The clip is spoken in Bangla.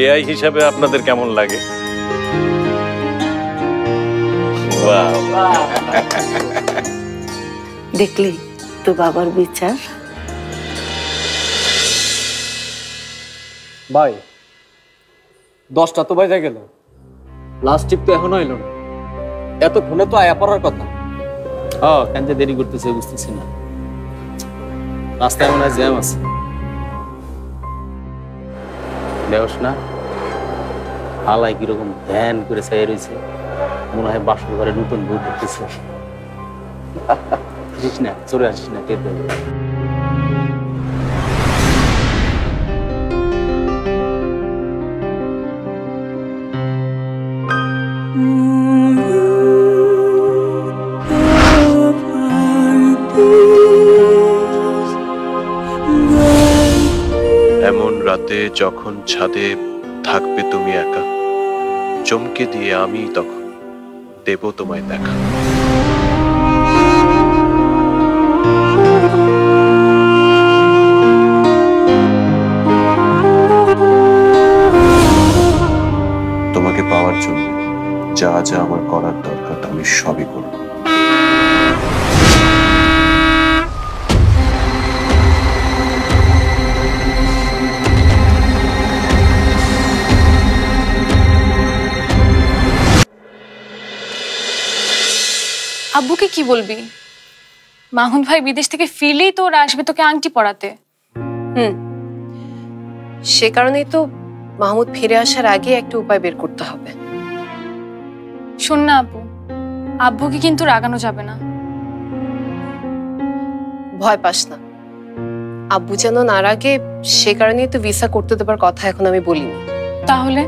এআই হিসাবে আপনাদের কেমন লাগে? দেখলি তো বাবার বিচার। ভাই 10টা তো বাজে গেল, লাস্ট টিপ তো এখনো এলো না। এতক্ষণে তো আয়া পড়ার কথা। কেন যে দেরি করতেছে বুঝতেছি না, রাস্তায় মনে হয় জ্যাম আছে। দেওস না হালাই কিরকম ধ্যান করে চাই রয়েছে, মনে হয় বাসর ঘরে নতুন বই পড়তেছে। আসিস না, চলে আসিস না, কেটে এমন রাতে যখন ছাদে থাকবে তুমি একা, চমকে দিয়ে আমি তখন দেব তোমায় দেখা। তোমাকে পাওয়ার জন্য যা যা আমার করার দরকার আমি সবই করব। আব্বুকে কি বলবি? মাহুন ভাই বিদেশ থেকে ফিরলেই তো ওরা আসবে তোকে আংটি পরাতে। সে কারণেই তো মাহমুদ ফিরে আসার আগে একটা উপায় বের করতে হবে। শোন না আব্বু, আব্বুকে কিন্তু রাগানো যাবে না। ভয় পাস না, আব্বু যেন না রাগে সে কারণেই তো ভিসা করতে দেবার কথা এখন আমি বলিনি। তাহলে